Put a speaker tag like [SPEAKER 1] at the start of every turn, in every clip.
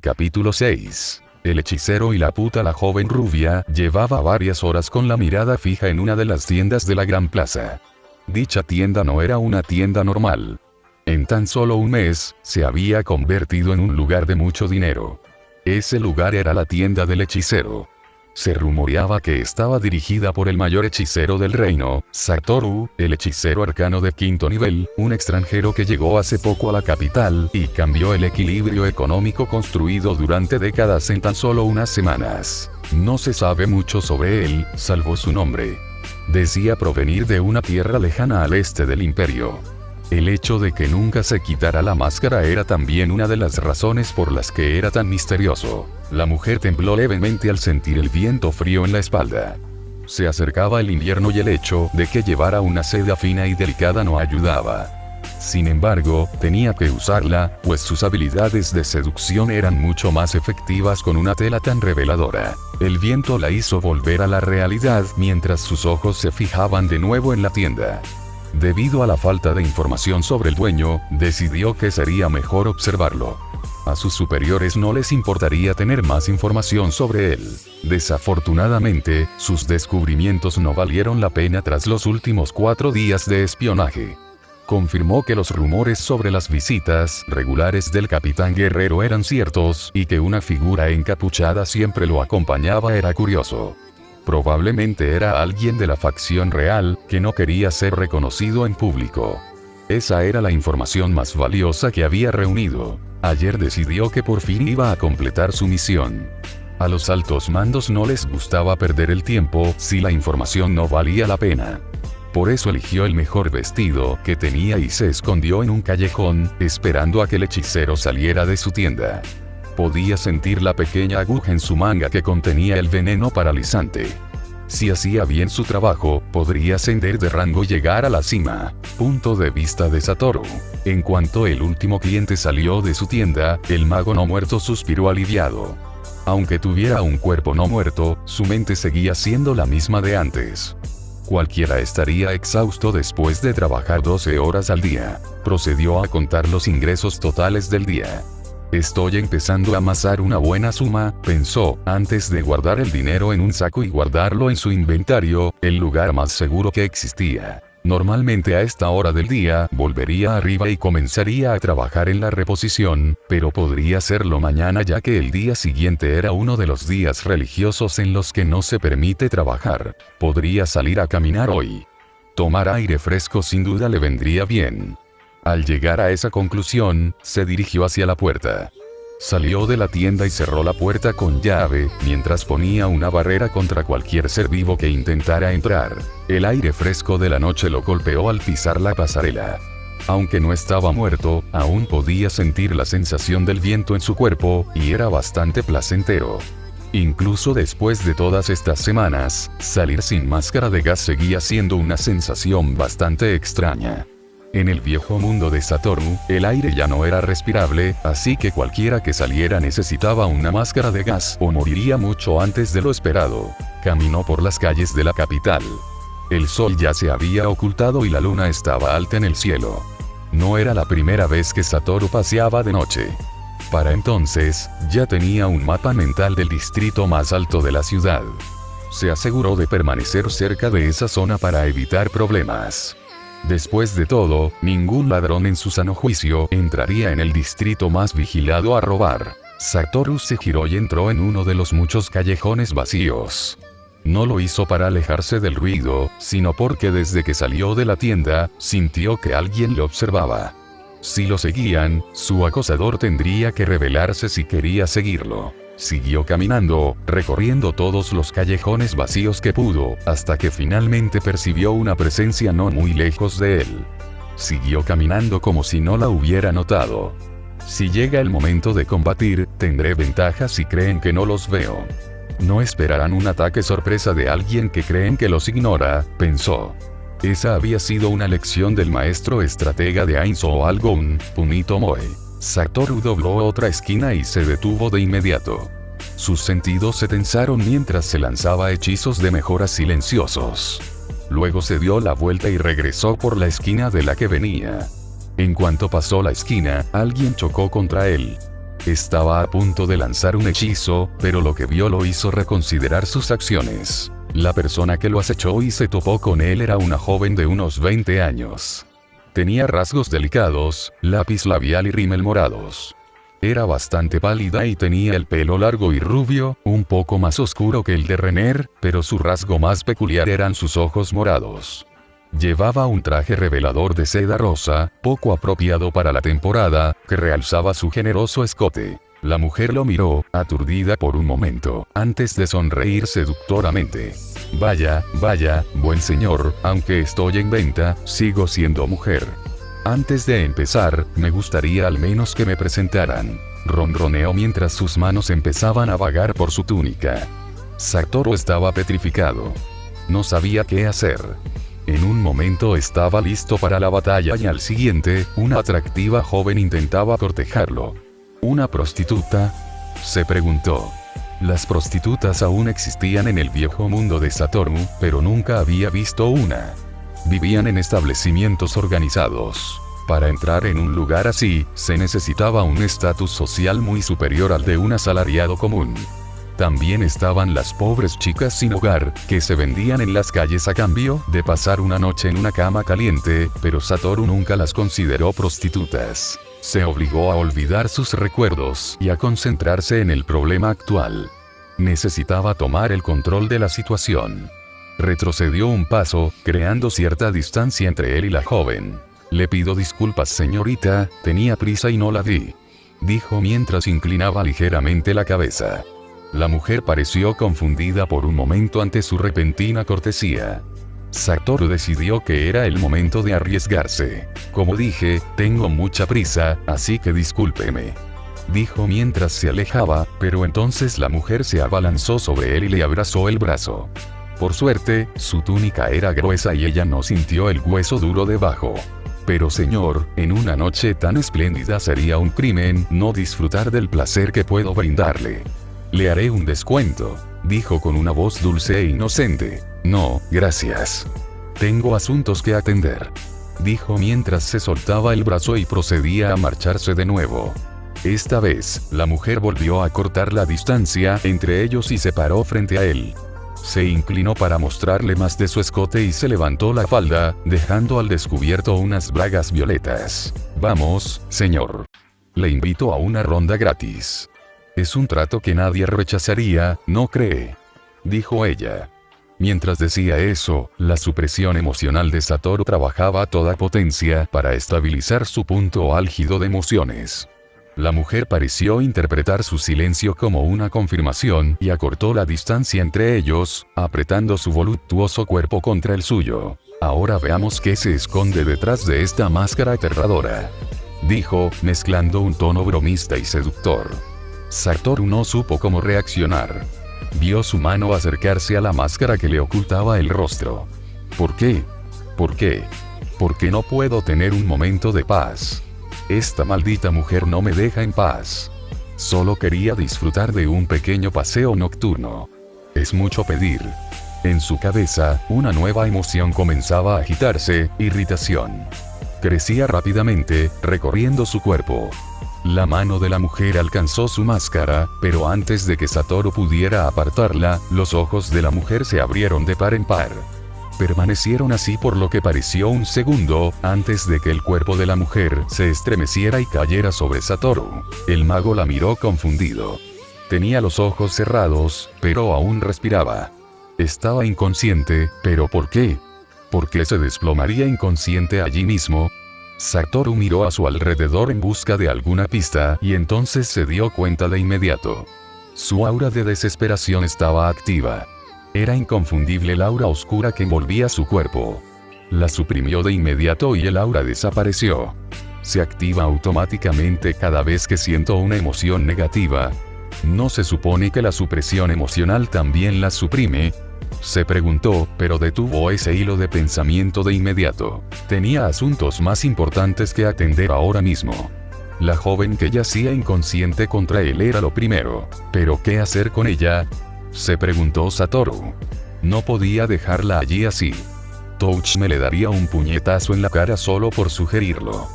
[SPEAKER 1] Capítulo 6. El hechicero y la puta. La joven rubia llevaba varias horas con la mirada fija en una de las tiendas de la gran plaza. Dicha tienda no era una tienda normal. En tan solo un mes, se había convertido en un lugar de mucho dinero. Ese lugar era la tienda del hechicero. Se rumoreaba que estaba dirigida por el mayor hechicero del reino, Satoru, el hechicero arcano de 5º nivel, un extranjero que llegó hace poco a la capital y cambió el equilibrio económico construido durante décadas en tan solo unas semanas. No se sabe mucho sobre él, salvo su nombre. Decía provenir de una tierra lejana al este del imperio. El hecho de que nunca se quitara la máscara era también una de las razones por las que era tan misterioso. La mujer tembló levemente al sentir el viento frío en la espalda. Se acercaba el invierno y el hecho de que llevara una seda fina y delicada no ayudaba. Sin embargo, tenía que usarla, pues sus habilidades de seducción eran mucho más efectivas con una tela tan reveladora. El viento la hizo volver a la realidad mientras sus ojos se fijaban de nuevo en la tienda. Debido a la falta de información sobre el dueño, decidió que sería mejor observarlo. A sus superiores no les importaría tener más información sobre él. Desafortunadamente, sus descubrimientos no valieron la pena tras los últimos 4 días de espionaje. Confirmó que los rumores sobre las visitas regulares del capitán guerrero eran ciertos, y que una figura encapuchada siempre lo acompañaba era curioso. Probablemente era alguien de la facción real, que no quería ser reconocido en público. Esa era la información más valiosa que había reunido. Ayer decidió que por fin iba a completar su misión. A los altos mandos no les gustaba perder el tiempo si la información no valía la pena. Por eso eligió el mejor vestido que tenía y se escondió en un callejón, esperando a que el hechicero saliera de su tienda. Podía sentir la pequeña aguja en su manga que contenía el veneno paralizante. Si hacía bien su trabajo, podría ascender de rango y llegar a la cima. Punto de vista de Satoru. En cuanto el último cliente salió de su tienda, el mago no muerto suspiró aliviado. Aunque tuviera un cuerpo no muerto, su mente seguía siendo la misma de antes. Cualquiera estaría exhausto después de trabajar 12 horas al día. Procedió a contar los ingresos totales del día. Estoy empezando a amasar una buena suma, pensó, antes de guardar el dinero en un saco y guardarlo en su inventario, el lugar más seguro que existía. Normalmente a esta hora del día, volvería arriba y comenzaría a trabajar en la reposición, pero podría hacerlo mañana ya que el día siguiente era uno de los días religiosos en los que no se permite trabajar. Podría salir a caminar hoy. Tomar aire fresco sin duda le vendría bien. Al llegar a esa conclusión, se dirigió hacia la puerta. Salió de la tienda y cerró la puerta con llave, mientras ponía una barrera contra cualquier ser vivo que intentara entrar. El aire fresco de la noche lo golpeó al pisar la pasarela. Aunque no estaba muerto, aún podía sentir la sensación del viento en su cuerpo, y era bastante placentero. Incluso después de todas estas semanas, salir sin máscara de gas seguía siendo una sensación bastante extraña. En el viejo mundo de Satoru, el aire ya no era respirable, así que cualquiera que saliera necesitaba una máscara de gas o moriría mucho antes de lo esperado. Caminó por las calles de la capital. El sol ya se había ocultado y la luna estaba alta en el cielo. No era la primera vez que Satoru paseaba de noche. Para entonces, ya tenía un mapa mental del distrito más alto de la ciudad. Se aseguró de permanecer cerca de esa zona para evitar problemas. Después de todo, ningún ladrón en su sano juicio entraría en el distrito más vigilado a robar. Satoru se giró y entró en uno de los muchos callejones vacíos. No lo hizo para alejarse del ruido, sino porque desde que salió de la tienda, sintió que alguien lo observaba. Si lo seguían, su acosador tendría que revelarse si quería seguirlo. Siguió caminando, recorriendo todos los callejones vacíos que pudo, hasta que finalmente percibió una presencia no muy lejos de él. Siguió caminando como si no la hubiera notado. Si llega el momento de combatir, tendré ventaja si creen que no los veo. No esperarán un ataque sorpresa de alguien que creen que los ignora, pensó. Esa había sido una lección del maestro estratega de Ainzo Algon, Punito Moe. Satoru dobló otra esquina y se detuvo de inmediato. Sus sentidos se tensaron mientras se lanzaba hechizos de mejora silenciosos. Luego se dio la vuelta y regresó por la esquina de la que venía. En cuanto pasó la esquina, alguien chocó contra él. Estaba a punto de lanzar un hechizo, pero lo que vio lo hizo reconsiderar sus acciones. La persona que lo acechó y se topó con él era una joven de unos 20 años. Tenía rasgos delicados, lápiz labial y rímel morados. Era bastante pálida y tenía el pelo largo y rubio, un poco más oscuro que el de Renner, pero su rasgo más peculiar eran sus ojos morados. Llevaba un traje revelador de seda rosa, poco apropiado para la temporada, que realzaba su generoso escote. La mujer lo miró, aturdida por un momento, antes de sonreír seductoramente. Vaya, buen señor, aunque estoy en venta, sigo siendo mujer. Antes de empezar, me gustaría al menos que me presentaran. Ronroneó mientras sus manos empezaban a vagar por su túnica. Satoru estaba petrificado. No sabía qué hacer. En un momento estaba listo para la batalla y al siguiente, una atractiva joven intentaba cortejarlo. ¿Una prostituta?, se preguntó. Las prostitutas aún existían en el viejo mundo de Satoru, pero nunca había visto una. Vivían en establecimientos organizados. Para entrar en un lugar así, se necesitaba un estatus social muy superior al de un asalariado común. También estaban las pobres chicas sin hogar, que se vendían en las calles a cambio de pasar una noche en una cama caliente, pero Satoru nunca las consideró prostitutas. Se obligó a olvidar sus recuerdos y a concentrarse en el problema actual. Necesitaba tomar el control de la situación. Retrocedió un paso, creando cierta distancia entre él y la joven. Le pido disculpas, señorita, tenía prisa y no la vi, dijo mientras inclinaba ligeramente la cabeza. La mujer pareció confundida por un momento ante su repentina cortesía. Satoru decidió que era el momento de arriesgarse. Como dije, tengo mucha prisa, así que discúlpeme, dijo mientras se alejaba, pero entonces la mujer se abalanzó sobre él y le abrazó el brazo. Por suerte, su túnica era gruesa y ella no sintió el hueso duro debajo. Pero señor, en una noche tan espléndida sería un crimen no disfrutar del placer que puedo brindarle. Le haré un descuento, dijo con una voz dulce e inocente. No, gracias. Tengo asuntos que atender, dijo mientras se soltaba el brazo y procedía a marcharse de nuevo. Esta vez, la mujer volvió a cortar la distancia entre ellos y se paró frente a él. Se inclinó para mostrarle más de su escote y se levantó la falda, dejando al descubierto unas bragas violetas. Vamos, señor. Le invito a una ronda gratis. Es un trato que nadie rechazaría, ¿no cree?, dijo ella. Mientras decía eso, la supresión emocional de Satoru trabajaba a toda potencia para estabilizar su punto álgido de emociones. La mujer pareció interpretar su silencio como una confirmación y acortó la distancia entre ellos, apretando su voluptuoso cuerpo contra el suyo. Ahora veamos qué se esconde detrás de esta máscara aterradora, dijo, mezclando un tono bromista y seductor. Satoru no supo cómo reaccionar. Vio su mano acercarse a la máscara que le ocultaba el rostro. ¿Por qué? ¿Por qué? ¿Por qué no puedo tener un momento de paz? Esta maldita mujer no me deja en paz. Solo quería disfrutar de un pequeño paseo nocturno. Es mucho pedir. En su cabeza, una nueva emoción comenzaba a agitarse, irritación. Crecía rápidamente, recorriendo su cuerpo. La mano de la mujer alcanzó su máscara, pero antes de que Satoru pudiera apartarla, los ojos de la mujer se abrieron de par en par. Permanecieron así por lo que pareció un segundo, antes de que el cuerpo de la mujer se estremeciera y cayera sobre Satoru. El mago la miró confundido. Tenía los ojos cerrados, pero aún respiraba. Estaba inconsciente, ¿pero por qué? ¿Por qué se desplomaría inconsciente allí mismo? Satoru miró a su alrededor en busca de alguna pista y entonces se dio cuenta de inmediato. Su aura de desesperación estaba activa. Era inconfundible el aura oscura que envolvía su cuerpo. La suprimió de inmediato y el aura desapareció. Se activa automáticamente cada vez que siento una emoción negativa. ¿No se supone que la supresión emocional también la suprime?, se preguntó, pero detuvo ese hilo de pensamiento de inmediato. Tenía asuntos más importantes que atender ahora mismo. La joven que yacía inconsciente contra él era lo primero. ¿Pero qué hacer con ella?, se preguntó Satoru. No podía dejarla allí así. Touch me le daría un puñetazo en la cara solo por sugerirlo.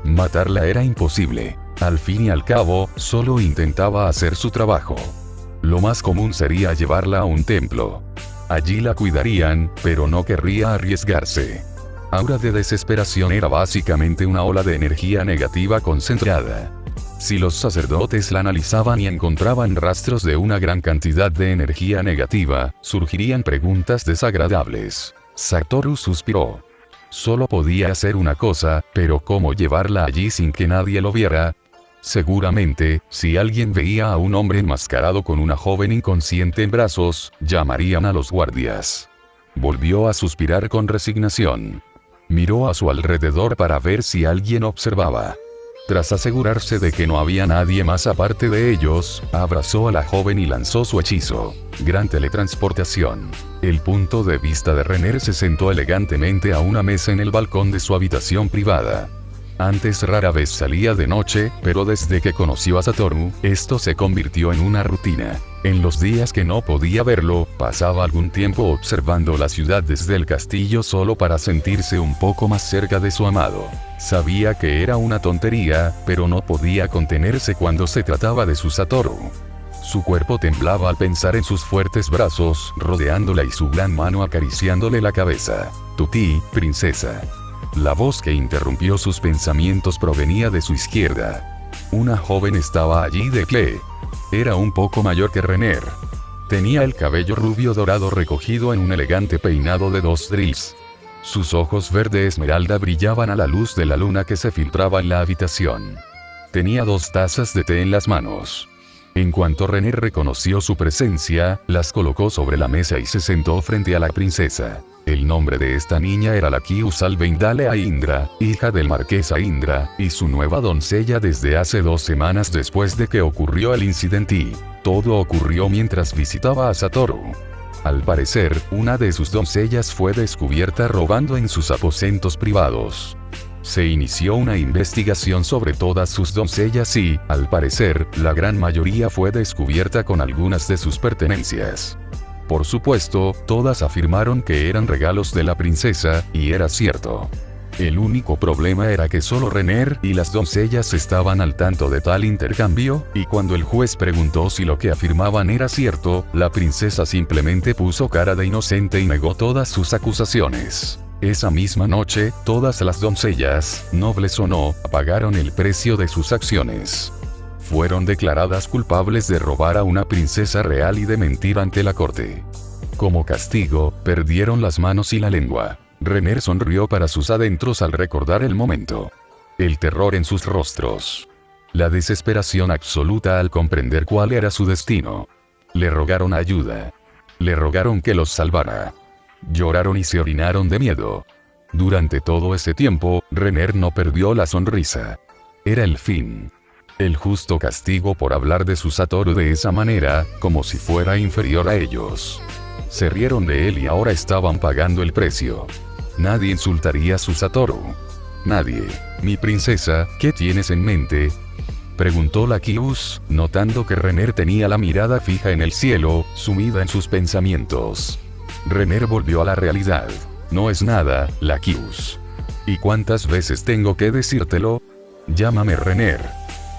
[SPEAKER 1] Matarla era imposible. Al fin y al cabo, solo intentaba hacer su trabajo. Lo más común sería llevarla a un templo. Allí la cuidarían, pero no querría arriesgarse. Aura de desesperación era básicamente una ola de energía negativa concentrada. Si los sacerdotes la analizaban y encontraban rastros de una gran cantidad de energía negativa, surgirían preguntas desagradables. Satoru suspiró. Solo podía hacer una cosa, pero ¿cómo llevarla allí sin que nadie lo viera? Seguramente, si alguien veía a un hombre enmascarado con una joven inconsciente en brazos, llamarían a los guardias. Volvió a suspirar con resignación. Miró a su alrededor para ver si alguien observaba. Tras asegurarse de que no había nadie más aparte de ellos, abrazó a la joven y lanzó su hechizo. Gran teletransportación. El punto de vista de Renner se sentó elegantemente a una mesa en el balcón de su habitación privada. Antes rara vez salía de noche, pero desde que conoció a Satoru, esto se convirtió en una rutina. En los días que no podía verlo, pasaba algún tiempo observando la ciudad desde el castillo solo para sentirse un poco más cerca de su amado. Sabía que era una tontería, pero no podía contenerse cuando se trataba de su Satoru. Su cuerpo temblaba al pensar en sus fuertes brazos, rodeándola y su gran mano acariciándole la cabeza. Tuti, princesa. La voz que interrumpió sus pensamientos provenía de su izquierda. Una joven estaba allí de pie. Era un poco mayor que Renner. Tenía el cabello rubio dorado recogido en un elegante peinado de 2 drills. Sus ojos verde esmeralda brillaban a la luz de la luna que se filtraba en la habitación. Tenía 2 tazas de té en las manos. En cuanto Renner reconoció su presencia, las colocó sobre la mesa y se sentó frente a la princesa. El nombre de esta niña era Lakiu Salveindale Aindra, hija del marqués Aindra, y su nueva doncella desde hace 2 semanas después de que ocurrió el incidente. Todo ocurrió mientras visitaba a Satoru. Al parecer, una de sus doncellas fue descubierta robando en sus aposentos privados. Se inició una investigación sobre todas sus doncellas y, al parecer, la gran mayoría fue descubierta con algunas de sus pertenencias. Por supuesto, todas afirmaron que eran regalos de la princesa, y era cierto. El único problema era que solo Renner y las doncellas estaban al tanto de tal intercambio, y cuando el juez preguntó si lo que afirmaban era cierto, la princesa simplemente puso cara de inocente y negó todas sus acusaciones. Esa misma noche, todas las doncellas, nobles o no, pagaron el precio de sus acciones. Fueron declaradas culpables de robar a una princesa real y de mentir ante la corte. Como castigo, perdieron las manos y la lengua. Renner sonrió para sus adentros al recordar el momento. El terror en sus rostros. La desesperación absoluta al comprender cuál era su destino. Le rogaron ayuda. Le rogaron que los salvara. Lloraron y se orinaron de miedo. Durante todo ese tiempo, Renner no perdió la sonrisa. Era el fin. El justo castigo por hablar de su Satoru de esa manera, como si fuera inferior a ellos. Se rieron de él y ahora estaban pagando el precio. Nadie insultaría a su Satoru. Nadie. Mi princesa, ¿qué tienes en mente? Preguntó Lakius, notando que Renner tenía la mirada fija en el cielo, sumida en sus pensamientos. Renner volvió a la realidad. No es nada, Lakius. ¿Y cuántas veces tengo que decírtelo? Llámame Renner,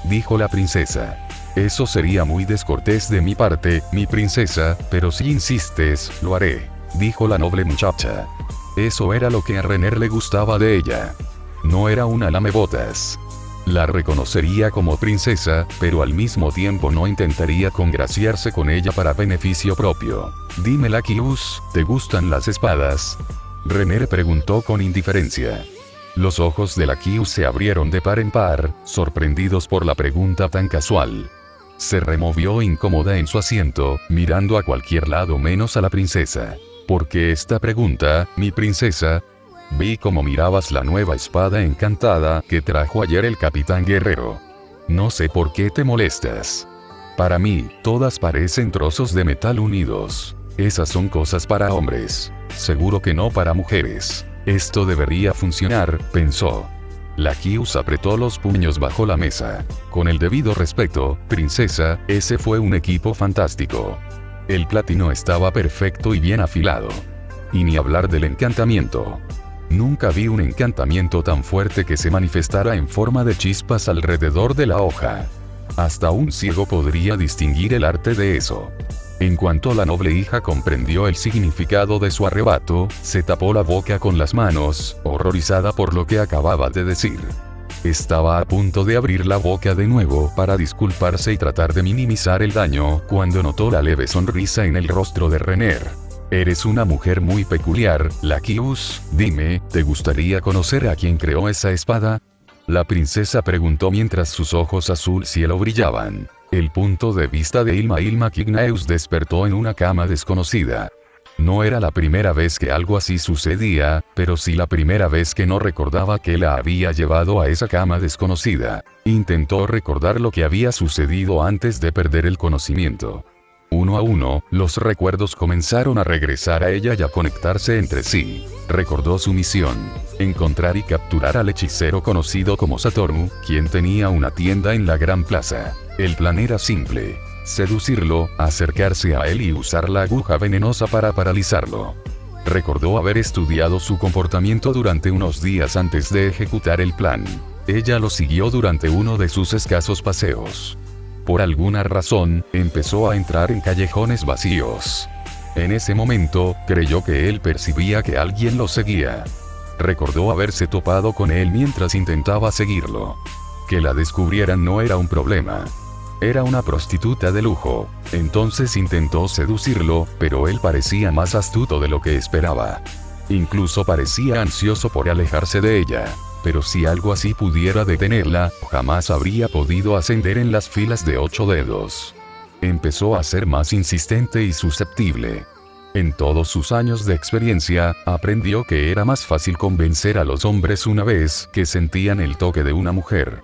[SPEAKER 1] dijo la princesa. Eso sería muy descortés de mi parte, mi princesa, pero si insistes, lo haré, dijo la noble muchacha. Eso era lo que a Renner le gustaba de ella. No era una lamebotas. La reconocería como princesa, pero al mismo tiempo no intentaría congraciarse con ella para beneficio propio. Dime Lakius, ¿te gustan las espadas? Renner preguntó con indiferencia. Los ojos de Lakius se abrieron de par en par, sorprendidos por la pregunta tan casual. Se removió incómoda en su asiento, mirando a cualquier lado menos a la princesa. ¿Por qué esta pregunta, mi princesa? Vi cómo mirabas la nueva espada encantada que trajo ayer el capitán guerrero. No sé por qué te molestas. Para mí, todas parecen trozos de metal unidos. Esas son cosas para hombres. Seguro que no para mujeres. Esto debería funcionar, pensó. Lakius apretó los puños bajo la mesa. Con el debido respeto, princesa, ese fue un equipo fantástico. El platino estaba perfecto y bien afilado. Y ni hablar del encantamiento. Nunca vi un encantamiento tan fuerte que se manifestara en forma de chispas alrededor de la hoja. Hasta un ciego podría distinguir el arte de eso. En cuanto la noble hija comprendió el significado de su arrebato, se tapó la boca con las manos, horrorizada por lo que acababa de decir. Estaba a punto de abrir la boca de nuevo para disculparse y tratar de minimizar el daño, cuando notó la leve sonrisa en el rostro de Renner. Eres una mujer muy peculiar, Laquius, dime, ¿te gustaría conocer a quien creó esa espada? La princesa preguntó mientras sus ojos azul cielo brillaban. El punto de vista de Ilma Cygnaeus despertó en una cama desconocida. No era la primera vez que algo así sucedía, pero sí la primera vez que no recordaba que la había llevado a esa cama desconocida. Intentó recordar lo que había sucedido antes de perder el conocimiento. Uno a uno, los recuerdos comenzaron a regresar a ella y a conectarse entre sí. Recordó su misión: encontrar y capturar al hechicero conocido como Satoru, quien tenía una tienda en la gran plaza. El plan era simple: seducirlo, acercarse a él y usar la aguja venenosa para paralizarlo. Recordó haber estudiado su comportamiento durante unos días antes de ejecutar el plan. Ella lo siguió durante uno de sus escasos paseos. Por alguna razón, empezó a entrar en callejones vacíos. En ese momento, creyó que él percibía que alguien lo seguía. Recordó haberse topado con él mientras intentaba seguirlo. Que la descubrieran no era un problema. Era una prostituta de lujo. Entonces intentó seducirlo, pero él parecía más astuto de lo que esperaba. Incluso parecía ansioso por alejarse de ella. Pero si algo así pudiera detenerla, jamás habría podido ascender en las filas de 8 dedos. Empezó a ser más insistente y susceptible. En todos sus años de experiencia, aprendió que era más fácil convencer a los hombres una vez que sentían el toque de una mujer.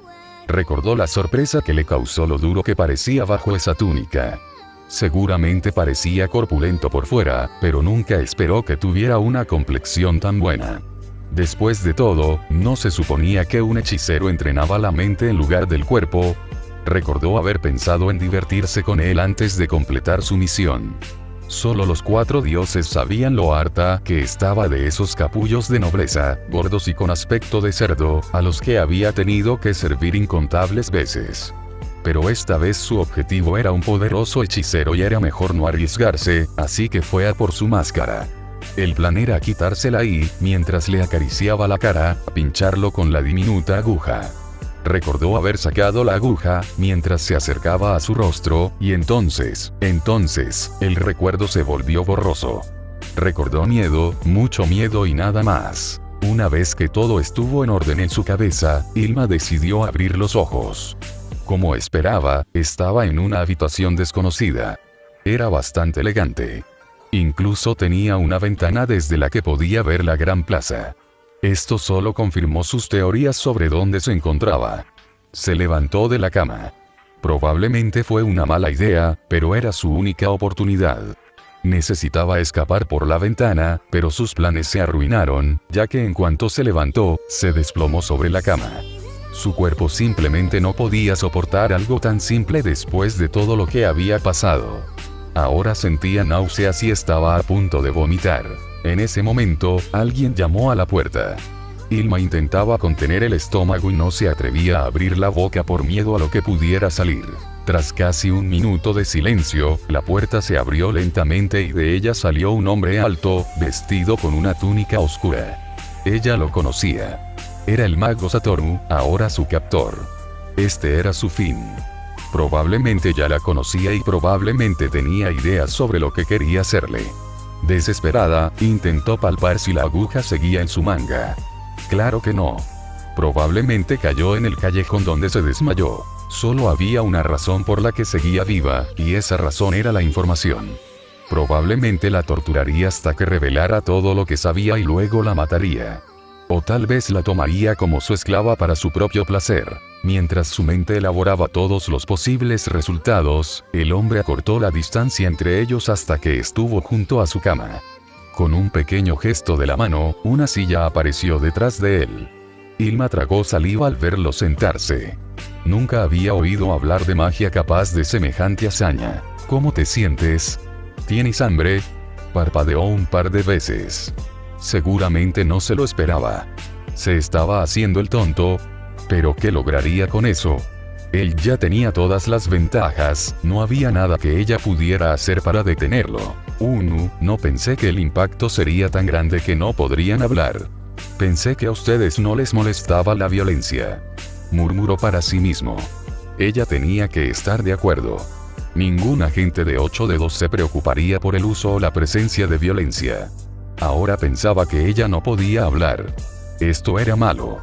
[SPEAKER 1] Recordó la sorpresa que le causó lo duro que parecía bajo esa túnica. Seguramente parecía corpulento por fuera, pero nunca esperó que tuviera una complexión tan buena. Después de todo, ¿no se suponía que un hechicero entrenaba la mente en lugar del cuerpo? Recordó haber pensado en divertirse con él antes de completar su misión. Solo los 4 dioses sabían lo harta que estaba de esos capullos de nobleza, gordos y con aspecto de cerdo, a los que había tenido que servir incontables veces. Pero esta vez su objetivo era un poderoso hechicero y era mejor no arriesgarse, así que fue a por su máscara. El plan era quitársela y, mientras le acariciaba la cara, pincharlo con la diminuta aguja. Recordó haber sacado la aguja, mientras se acercaba a su rostro, y entonces, el recuerdo se volvió borroso. Recordó miedo, mucho miedo y nada más. Una vez que todo estuvo en orden en su cabeza, Ilma decidió abrir los ojos. Como esperaba, estaba en una habitación desconocida. Era bastante elegante. Incluso tenía una ventana desde la que podía ver la gran plaza. Esto solo confirmó sus teorías sobre dónde se encontraba. Se levantó de la cama. Probablemente fue una mala idea, pero era su única oportunidad. Necesitaba escapar por la ventana, pero sus planes se arruinaron, ya que en cuanto se levantó, se desplomó sobre la cama. Su cuerpo simplemente no podía soportar algo tan simple después de todo lo que había pasado. Ahora sentía náuseas y estaba a punto de vomitar. En ese momento, alguien llamó a la puerta. Ilma intentaba contener el estómago y no se atrevía a abrir la boca por miedo a lo que pudiera salir. Tras casi un minuto de silencio, la puerta se abrió lentamente y de ella salió un hombre alto, vestido con una túnica oscura. Ella lo conocía. Era el mago Satoru, ahora su captor. Este era su fin. Probablemente ya la conocía y probablemente tenía ideas sobre lo que quería hacerle. Desesperada, intentó palpar si la aguja seguía en su manga. Claro que no. Probablemente cayó en el callejón donde se desmayó. Solo había una razón por la que seguía viva, y esa razón era la información. Probablemente la torturaría hasta que revelara todo lo que sabía y luego la mataría. O tal vez la tomaría como su esclava para su propio placer. Mientras su mente elaboraba todos los posibles resultados, el hombre acortó la distancia entre ellos hasta que estuvo junto a su cama. Con un pequeño gesto de la mano, una silla apareció detrás de él. Ilma tragó saliva al verlo sentarse. Nunca había oído hablar de magia capaz de semejante hazaña. ¿Cómo te sientes? ¿Tienes hambre? Parpadeó un par de veces. Seguramente no se lo esperaba. Se estaba haciendo el tonto. ¿Pero qué lograría con eso? Él ya tenía todas las ventajas, no había nada que ella pudiera hacer para detenerlo. No pensé que el impacto sería tan grande que no podrían hablar. Pensé que a ustedes no les molestaba la violencia. Murmuró para sí mismo. Ella tenía que estar de acuerdo. Ningún agente de 8 dedos se preocuparía por el uso o la presencia de violencia. Ahora pensaba que ella no podía hablar. Esto era malo.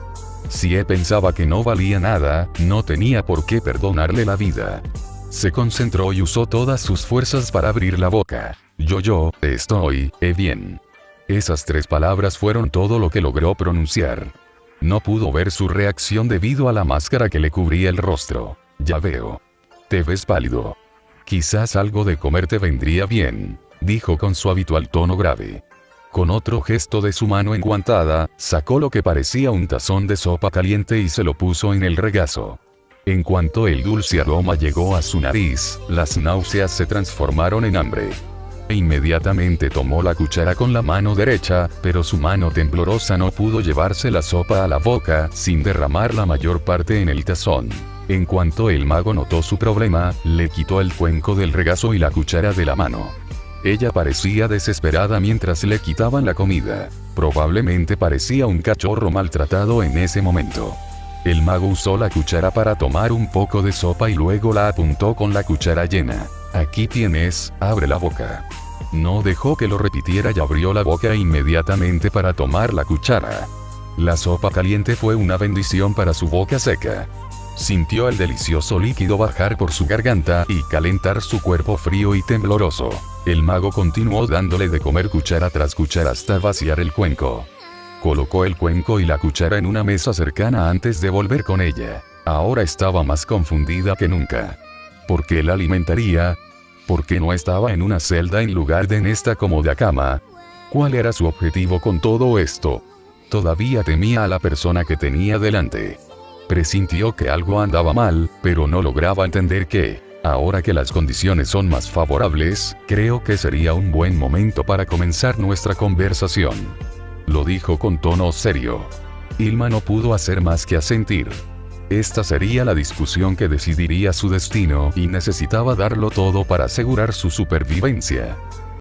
[SPEAKER 1] Si él pensaba que no valía nada, no tenía por qué perdonarle la vida. Se concentró y usó todas sus fuerzas para abrir la boca. Yo estoy bien. Esas 3 palabras fueron todo lo que logró pronunciar. No pudo ver su reacción debido a la máscara que le cubría el rostro. Ya veo. Te ves pálido. Quizás algo de comer te vendría bien, dijo con su habitual tono grave. Con otro gesto de su mano enguantada, sacó lo que parecía un tazón de sopa caliente y se lo puso en el regazo. En cuanto el dulce aroma llegó a su nariz, las náuseas se transformaron en hambre. Inmediatamente tomó la cuchara con la mano derecha, pero su mano temblorosa no pudo llevarse la sopa a la boca, sin derramar la mayor parte en el tazón. En cuanto el mago notó su problema, le quitó el cuenco del regazo y la cuchara de la mano. Ella parecía desesperada mientras le quitaban la comida. Probablemente parecía un cachorro maltratado en ese momento. El mago usó la cuchara para tomar un poco de sopa y luego la apuntó con la cuchara llena. Aquí tienes, abre la boca. No dejó que lo repitiera y abrió la boca inmediatamente para tomar la cuchara. La sopa caliente fue una bendición para su boca seca. Sintió el delicioso líquido bajar por su garganta y calentar su cuerpo frío y tembloroso. El mago continuó dándole de comer cuchara tras cuchara hasta vaciar el cuenco. Colocó el cuenco y la cuchara en una mesa cercana antes de volver con ella. Ahora estaba más confundida que nunca. ¿Por qué la alimentaría? ¿Por qué no estaba en una celda en lugar de en esta cómoda cama? ¿Cuál era su objetivo con todo esto? Todavía temía a la persona que tenía delante. Presintió que algo andaba mal, pero no lograba entender qué. Ahora que las condiciones son más favorables, creo que sería un buen momento para comenzar nuestra conversación. Lo dijo con tono serio. Ilma no pudo hacer más que asentir. Esta sería la discusión que decidiría su destino y necesitaba darlo todo para asegurar su supervivencia.